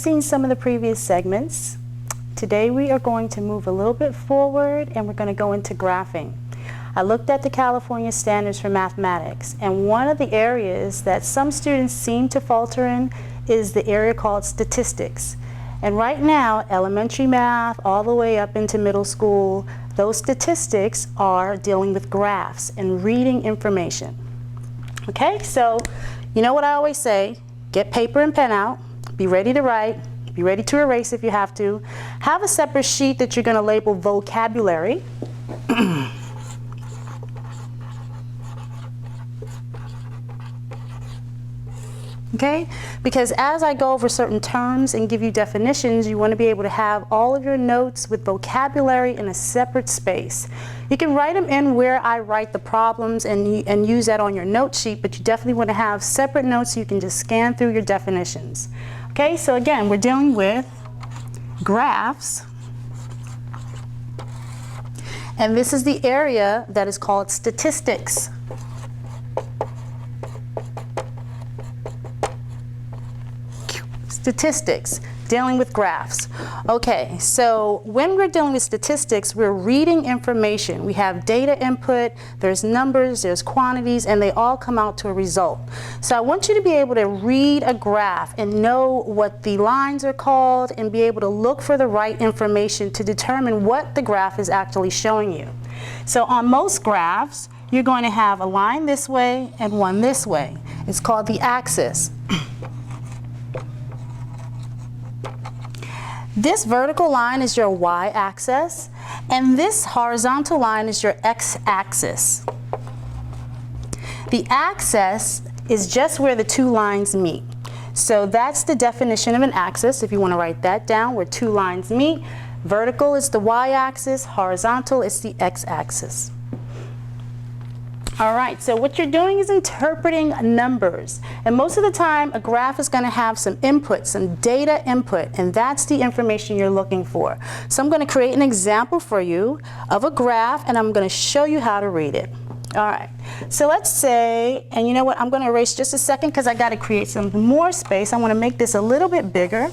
seen some of the previous segments. Today we are going to move a little bit forward and we're going to go into graphing. I looked at the California standards for mathematics, and one of the areas that some students seem to falter in is the area called statistics. And right now, elementary math all the way up into middle school, those statistics are dealing with graphs and reading information. Okay, so you know what I always say, get paper and pen out, be ready to write, be ready to erase if you have to. Have a separate sheet that you're going to label vocabulary. Okay, because as I go over certain terms and give you definitions, you want to be able to have all of your notes with vocabulary in a separate space. You can write them in where I write the problems and use that on your note sheet, but you definitely want to have separate notes so you can just scan through your definitions. Okay, so again, we're dealing with graphs, and this is the area that is called statistics. Statistics, dealing with graphs. Okay, so when we're dealing with statistics, we're reading information. We have data input, there's numbers, there's quantities, and they all come out to a result. So I want you to be able to read a graph and know what the lines are called and be able to look for the right information to determine what the graph is actually showing you. So on most graphs, you're going to have a line this way and one this way. It's called the axis. This vertical line is your y-axis, and this horizontal line is your x-axis. The axis is just where the two lines meet. So that's the definition of an axis, if you want to write that down, where two lines meet. Vertical is the y-axis, horizontal is the x-axis. All right, so what you're doing is interpreting numbers. And most of the time, a graph is going to have some input, some data input, and that's the information you're looking for. So I'm going to create an example for you of a graph, and I'm going to show you how to read it. All right, so let's say, and you know what, I'm going to erase just a second because I got to create some more space. I want to make this a little bit bigger,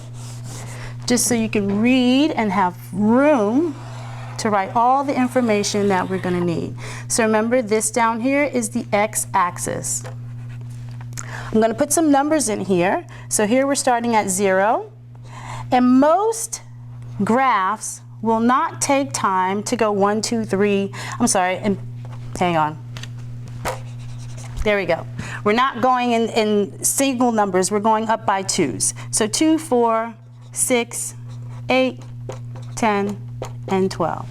just so you can read and have room to write all the information that we're going to need. So remember, this down here is the x-axis. I'm going to put some numbers in here. So here we're starting at 0. And most graphs will not take time to go 1, 2, 3. I'm sorry, and hang on. There we go. We're not going in single numbers. We're going up by twos. So 2, 4, 6, 8, 10, and 12.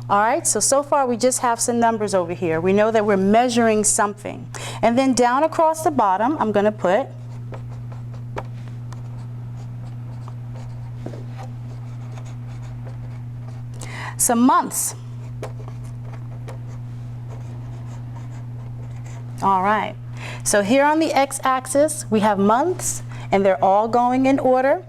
All right, so far we just have some numbers over here. We know that we're measuring something. And then down across the bottom, I'm going to put some months. All right, so here on the x-axis, we have months, and they're all going in order.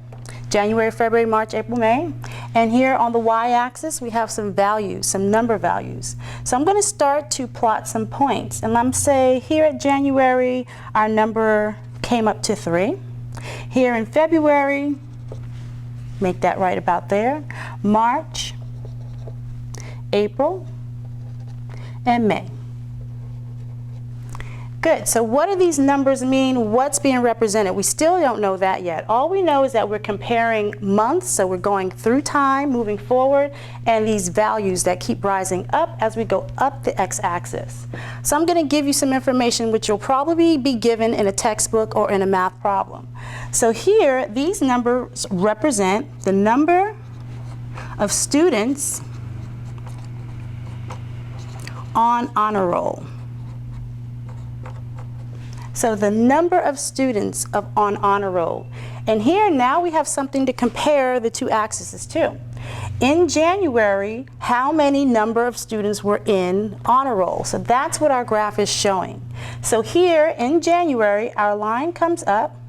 January, February, March, April, May. And here on the y-axis, we have some values, some number values. So I'm going to start to plot some points. And let's say here at January, our number came up to 3. Here in February, make that right about there. March, April, and May. Good, so what do these numbers mean? What's being represented? We still don't know that yet. All we know is that we're comparing months, so we're going through time, moving forward, and these values that keep rising up as we go up the x-axis. So I'm going to give you some information which will probably be given in a textbook or in a math problem. So here, these numbers represent the number of students on honor roll. So the number of students on honor roll. And here now we have something to compare the two axes to. In January, how many number of students were in honor roll? So that's what our graph is showing. So here in January, our line comes up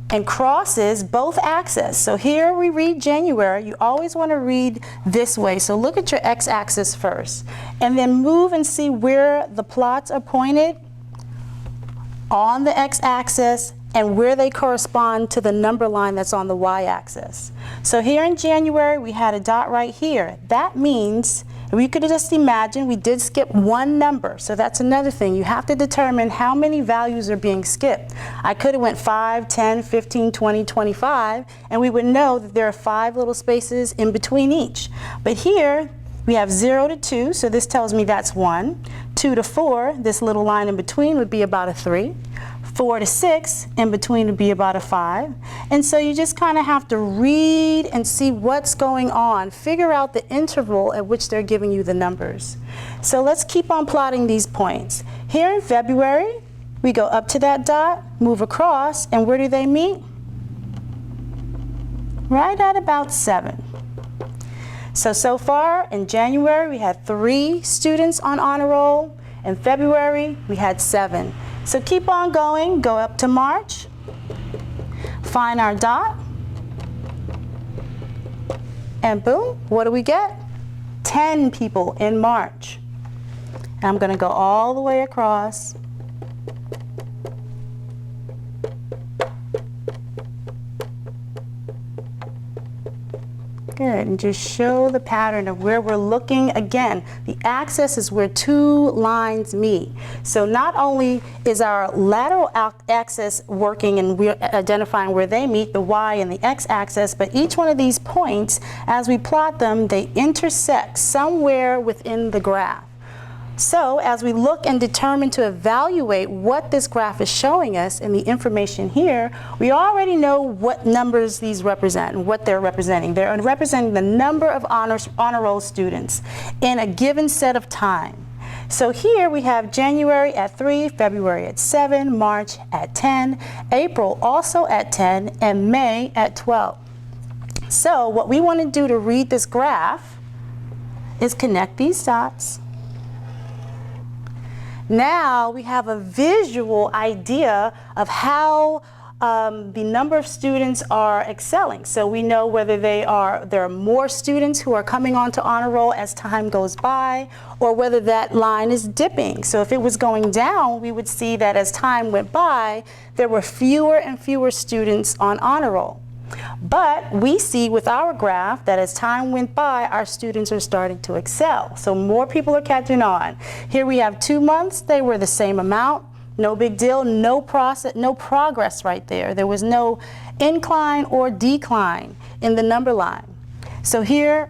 and crosses both axes. So here we read January. You always want to read this way. So look at your x-axis first, and then move and see where the plots are pointed on the x-axis and where they correspond to the number line that's on the y-axis. So here in January, we had a dot right here. That means we could just imagine we did skip one number. So that's another thing. You have to determine how many values are being skipped. I could have went 5, 10, 15, 20, 25, and we would know that there are 5 little spaces in between each. But here, we have 0 to 2, so this tells me that's 1. 2 to 4, this little line in between would be about a 3. 4 to 6, in between would be about a 5. And so you just kind of have to read and see what's going on. Figure out the interval at which they're giving you the numbers. So let's keep on plotting these points. Here in February, we go up to that dot, move across, and where do they meet? Right at about 7. So far in January, we had 3 students on honor roll. In February, we had 7. So keep on going, go up to March, find our dot, and boom, what do we get? 10 people in March. And I'm going to go all the way across. Good, and just show the pattern of where we're looking. Again, the axis is where 2 lines meet. So not only is our lateral axis working and we're identifying where they meet, the y and the x-axis, but each one of these points, as we plot them, they intersect somewhere within the graph. So as we look and determine to evaluate what this graph is showing us in the information here, we already know what numbers these represent and what they're representing. They're representing the number of honor roll students in a given set of time. So here we have January at 3, February at 7, March at 10, April also at 10, and May at 12. So what we want to do to read this graph is connect these dots. Now we have a visual idea of how the number of students are excelling. So we know whether there are more students who are coming on to honor roll as time goes by, or whether that line is dipping. So if it was going down, we would see that as time went by, there were fewer and fewer students on honor roll. But we see with our graph that as time went by, our students are starting to excel. So more people are catching on. Here we have 2 months, they were the same amount. No big deal, no progress right there. There was no incline or decline in the number line. So here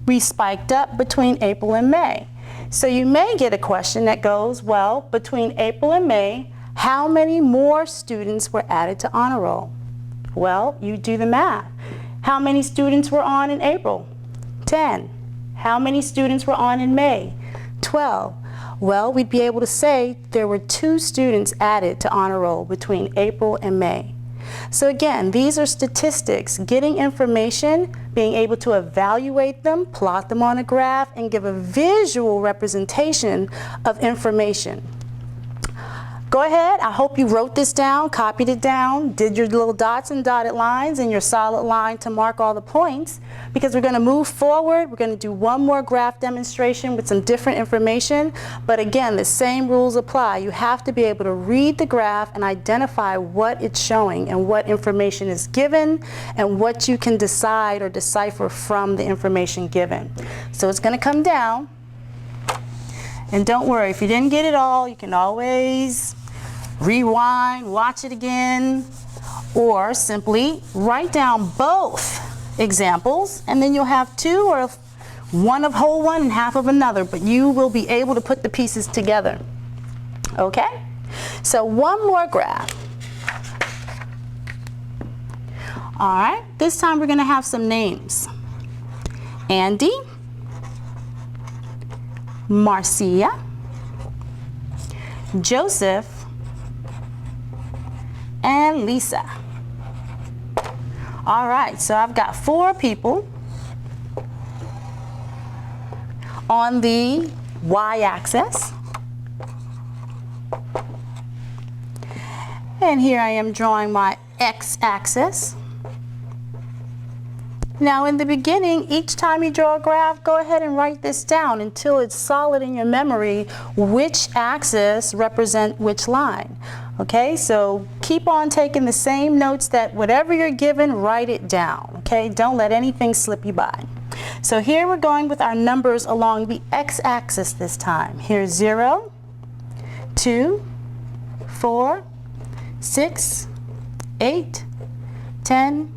we spiked up between April and May. So you may get a question that goes, well, between April and May, how many more students were added to honor roll? Well, you do the math. How many students were on in April? 10. How many students were on in May? 12. Well, we'd be able to say there were 2 students added to honor roll between April and May. So again, these are statistics, getting information, being able to evaluate them, plot them on a graph, and give a visual representation of information. Go ahead, I hope you wrote this down, copied it down, did your little dots and dotted lines and your solid line to mark all the points, because we're going to move forward. We're going to do one more graph demonstration with some different information, but again, the same rules apply. You have to be able to read the graph and identify what it's showing and what information is given and what you can decide or decipher from the information given. So it's going to come down, and don't worry, if you didn't get it all, you can always rewind, watch it again, or simply write down both examples, and then you'll have 2 or one of whole one and half of another, but you will be able to put the pieces together. Okay? So one more graph. All right, this time we're going to have some names. Andy, Marcia, Joseph, and Lisa. All right, so I've got 4 people on the y-axis. And here I am drawing my x-axis. Now in the beginning, each time you draw a graph, go ahead and write this down until it's solid in your memory which axis represents which line. Okay, so keep on taking the same notes that whatever you're given, write it down. Okay, don't let anything slip you by. So here we're going with our numbers along the x-axis this time. Here's 0, 2, 4, 6, 8, 10,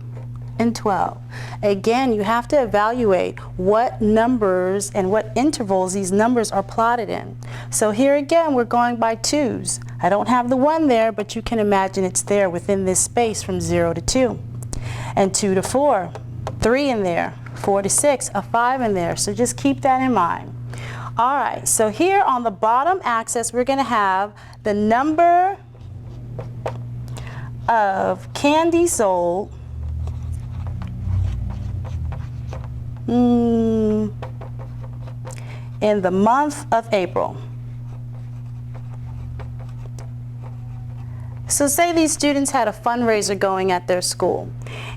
and 12. Again, you have to evaluate what numbers and what intervals these numbers are plotted in. So here again, we're going by 2s. I don't have the 1 there, but you can imagine it's there within this space from 0 to 2. And 2 to 4, 3 in there, 4 to 6, a 5 in there. So just keep that in mind. All right, so here on the bottom axis, we're going to have the number of candy sold in the month of April. So say these students had a fundraiser going at their school,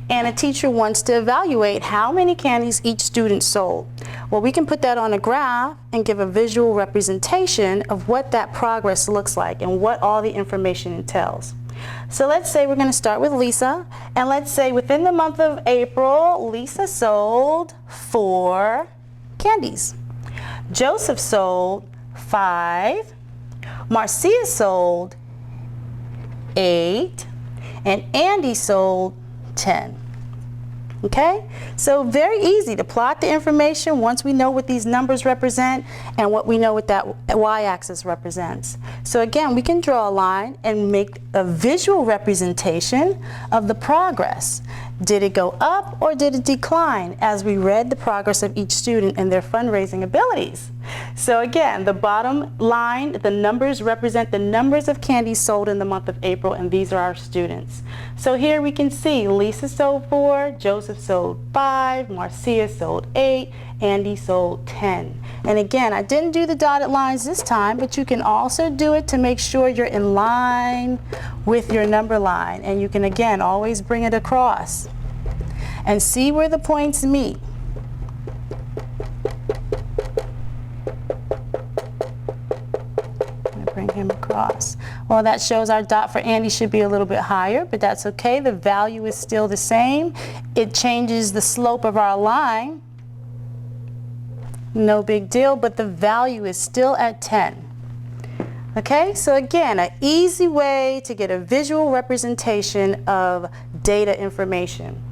and a teacher wants to evaluate how many candies each student sold. Well, we can put that on a graph and give a visual representation of what that progress looks like and what all the information entails. So let's say we're going to start with Lisa, and let's say within the month of April, Lisa sold 4 candies. Joseph sold 5. Marcia sold 8. And Andy sold 10. Okay, so very easy to plot the information once we know what these numbers represent and what we know what that y-axis represents. So again, we can draw a line and make a visual representation of the progress. Did it go up or did it decline as we read the progress of each student and their fundraising abilities? So again, the bottom line, the numbers represent the numbers of candies sold in the month of April, and these are our students. So here we can see Lisa sold 4, Joseph sold 5, Marcia sold 8, Andy sold 10. And again, I didn't do the dotted lines this time, but you can also do it to make sure you're in line with your number line. And you can again always bring it across and see where the points meet. Bring him across. Well, that shows our dot for Andy should be a little bit higher, but that's okay. The value is still the same. It changes the slope of our line. No big deal, but the value is still at 10. Okay, so again, an easy way to get a visual representation of data information.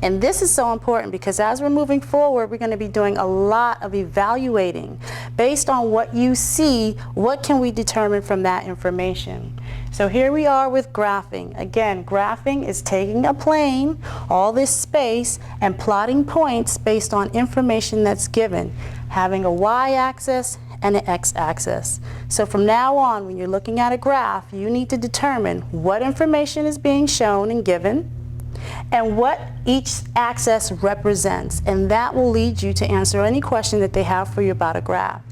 And this is so important because as we're moving forward, we're going to be doing a lot of evaluating. Based on what you see, what can we determine from that information? So here we are with graphing. Again, graphing is taking a plane, all this space, and plotting points based on information that's given, having a y-axis and an x-axis. So from now on, when you're looking at a graph, you need to determine what information is being shown and given, and what each axis represents, and that will lead you to answer any question that they have for you about a graph.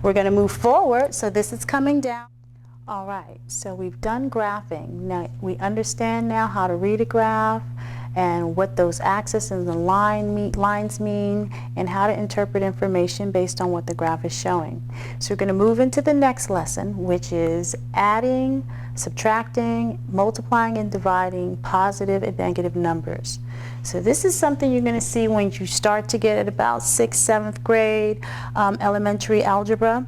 We're going to move forward, so this is coming down. All right, so we've done graphing. Now we understand now how to read a graph and what those axes and the lines mean, and how to interpret information based on what the graph is showing. So we're going to move into the next lesson, which is adding, subtracting, multiplying, and dividing positive and negative numbers. So this is something you're going to see when you start to get at about 6th, 7th grade elementary algebra.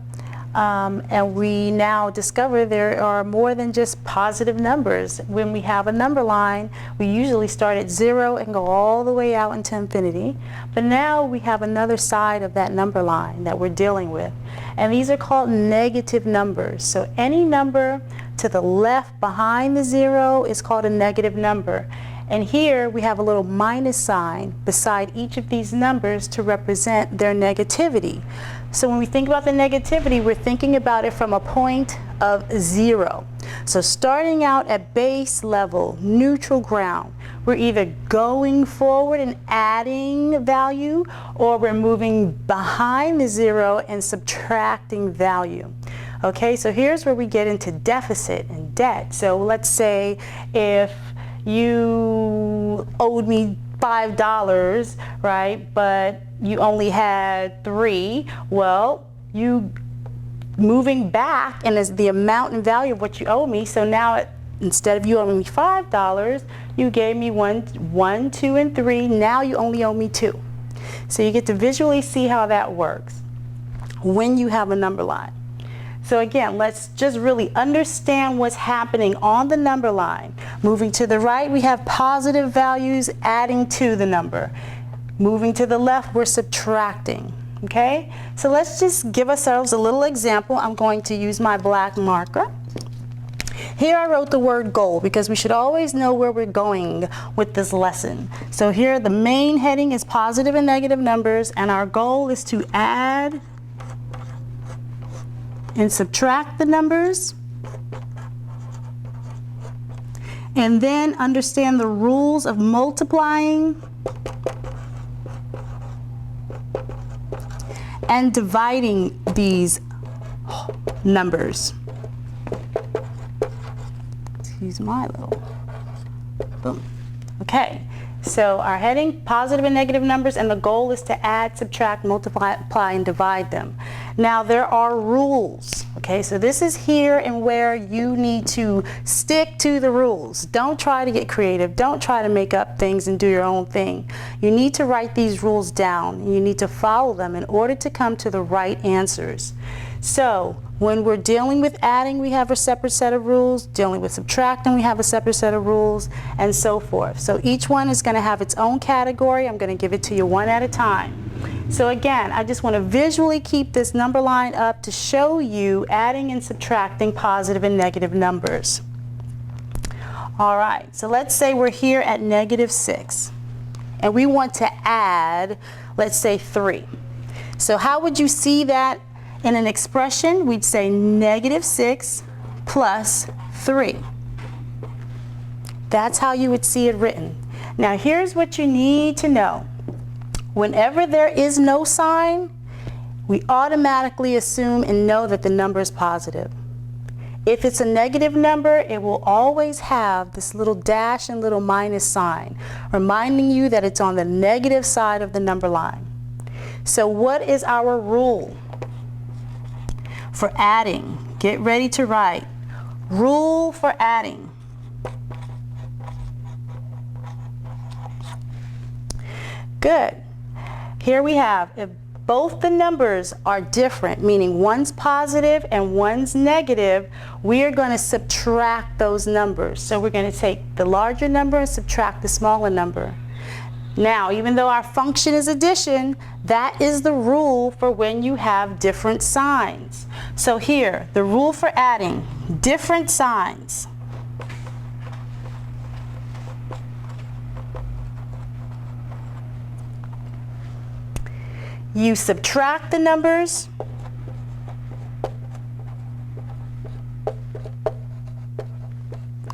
And we now discover there are more than just positive numbers. When we have a number line, we usually start at 0 and go all the way out into infinity. But now we have another side of that number line that we're dealing with. And these are called negative numbers. So any number to the left behind the 0 is called a negative number. And here we have a little minus sign beside each of these numbers to represent their negativity. So when we think about the negativity, we're thinking about it from a point of 0. So starting out at base level, neutral ground, we're either going forward and adding value, or we're moving behind the 0 and subtracting value. Okay, so here's where we get into deficit and debt. So let's say if you owed me $5, right, but you only had 3, well, you moving back and is the amount and value of what you owe me. So now instead of you owing me $5, you gave me 1, 2, and 3. Now you only owe me 2. So you get to visually see how that works when you have a number line. So again, let's just really understand what's happening on the number line. Moving to the right, we have positive values adding to the number. Moving to the left, we're subtracting. Okay? So let's just give ourselves a little example. I'm going to use my black marker. Here I wrote the word goal because we should always know where we're going with this lesson. So here the main heading is positive and negative numbers, and our goal is to add and subtract the numbers, and then understand the rules of multiplying and dividing these numbers. Excuse my little boom. Okay, so our heading, positive and negative numbers, and the goal is to add, subtract, multiply, and divide them. Now there are rules, okay, so this is here and where you need to stick to the rules. Don't try to get creative. Don't try to make up things and do your own thing. You need to write these rules down, and you need to follow them in order to come to the right answers. So when we're dealing with adding, we have a separate set of rules. Dealing with subtracting, we have a separate set of rules, and so forth. So each one is going to have its own category. I'm going to give it to you one at a time. So again, I just want to visually keep this number line up to show you adding and subtracting positive and negative numbers. All right, so let's say we're here at -6, and we want to add, let's say, 3. So how would you see that in an expression? We'd say -6 plus 3. That's how you would see it written. Now here's what you need to know. Whenever there is no sign, we automatically assume and know that the number is positive. If it's a negative number, it will always have this little dash and little minus sign, reminding you that it's on the negative side of the number line. So what is our rule for adding? Get ready to write. Rule for adding. Good. Here we have, if both the numbers are different, meaning one's positive and one's negative, we are going to subtract those numbers. So we're going to take the larger number and subtract the smaller number. Now, even though our function is addition, that is the rule for when you have different signs. So here, the rule for adding, different signs. You subtract the numbers,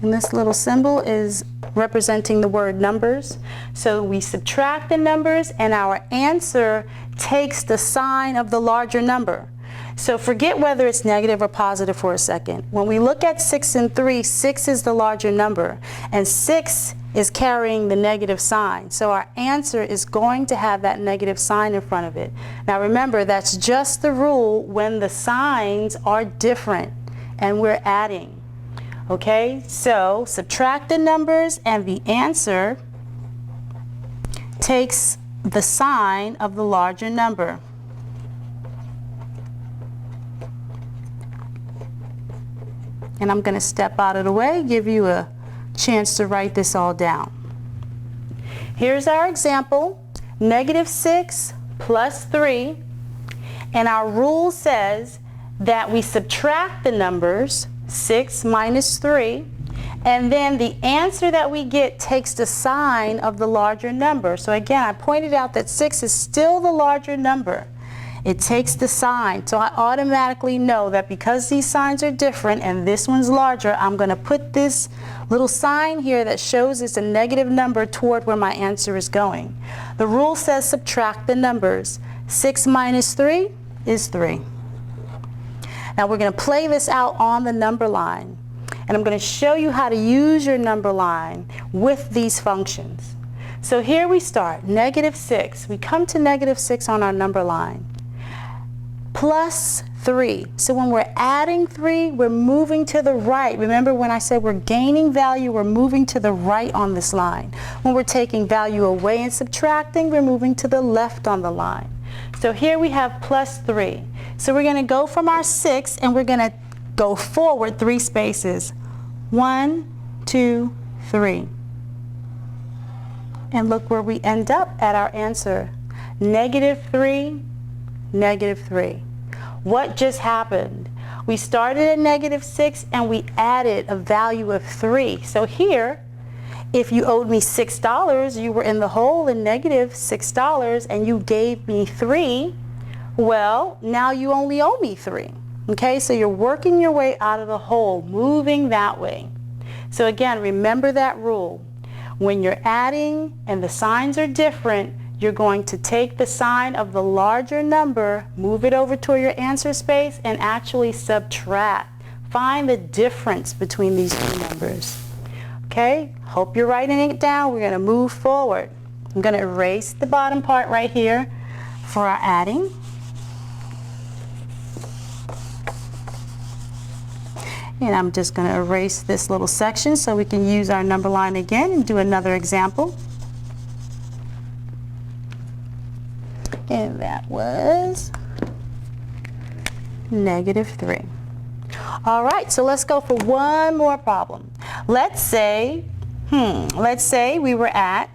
and this little symbol is representing the word numbers. So we subtract the numbers, and our answer takes the sign of the larger number. So forget whether it's negative or positive for a second. When we look at 6 and 3, 6 is the larger number, and 6 is carrying the negative sign. So our answer is going to have that negative sign in front of it. Now remember, that's just the rule when the signs are different and we're adding. Okay, so subtract the numbers, and the answer takes the sign of the larger number. And I'm going to step out of the way, give you a chance to write this all down. Here's our example, -6 plus 3, and our rule says that we subtract the numbers, 6 minus 3, and then the answer that we get takes the sign of the larger number. So again, I pointed out that 6 is still the larger number. It takes the sign, so I automatically know that because these signs are different and this one's larger, I'm going to put this little sign here that shows it's a negative number toward where my answer is going. The rule says subtract the numbers. 6 minus 3 is 3. Now we're going to play this out on the number line, and I'm going to show you how to use your number line with these functions. So here we start, -6. We come to -6 on our number line. Plus 3. So when we're adding 3, we're moving to the right. Remember when I said we're gaining value, we're moving to the right on this line. When we're taking value away and subtracting, we're moving to the left on the line. So here we have plus 3. So we're going to go from our 6 and we're going to go forward 3 spaces. 1, 2, 3. And look where we end up at our answer. -3, -3. What just happened? We started at -6 and we added a value of 3. So here, if you owed me $6, you were in the hole in -$6 and you gave me 3, well, now you only owe me 3. Okay, so you're working your way out of the hole, moving that way. So again, remember that rule. When you're adding and the signs are different, you're going to take the sign of the larger number, move it over to your answer space, and actually subtract. Find the difference between these two numbers. Okay, hope you're writing it down. We're going to move forward. I'm going to erase the bottom part right here for our adding. And I'm just going to erase this little section so we can use our number line again and do another example. And that was -3. All right, so let's go for one more problem. Let's say we were at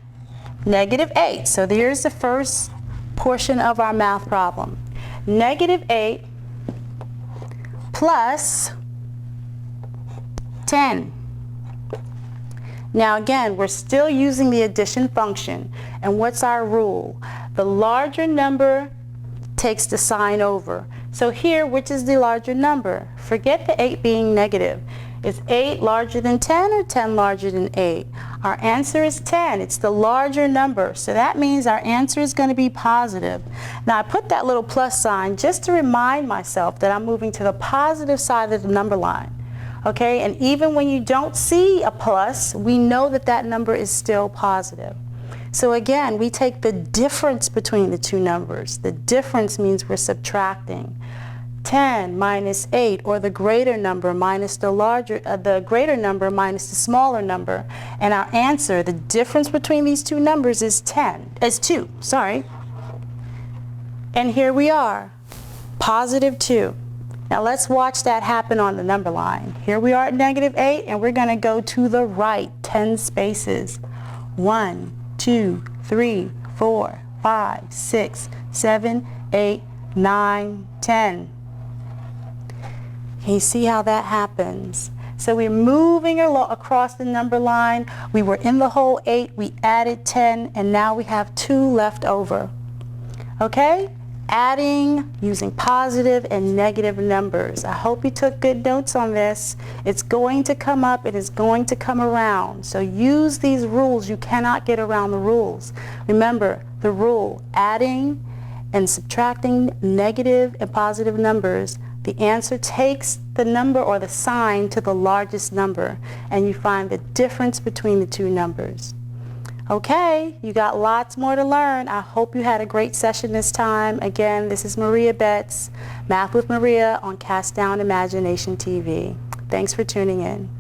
-8. So there's the first portion of our math problem. -8 plus 10. Now again, we're still using the addition function. And what's our rule? The larger number takes the sign over. So here, which is the larger number? Forget the 8 being negative. Is 8 larger than 10 or 10 larger than 8? Our answer is 10. It's the larger number. So that means our answer is going to be positive. Now I put that little plus sign just to remind myself that I'm moving to the positive side of the number line. Okay, and even when you don't see a plus, we know that that number is still positive. So again, we take the difference between the two numbers. The difference means we're subtracting. 10 minus 8, or the greater number minus the greater number minus the smaller number. And our answer, the difference between these two numbers is 2, sorry. And here we are, positive 2. Now let's watch that happen on the number line. Here we are at -8, and we're going to go to the right 10 spaces. 1, 2, 3, 4, 5, 6, 7, 8, 9, 10. Can you see how that happens? So we're moving across the number line. We were in the hole 8, we added 10, and now we have 2 left over. Okay? Adding using positive and negative numbers. I hope you took good notes on this. It's going to come up, it is going to come around. So use these rules. You cannot get around the rules. Remember the rule, adding and subtracting negative and positive numbers. The answer takes the number or the sign to the largest number, and you find the difference between the two numbers. Okay, you got lots more to learn. I hope you had a great session this time. Again, this is Maria Betts, Math with Maria on Cast Down Imagination TV. Thanks for tuning in.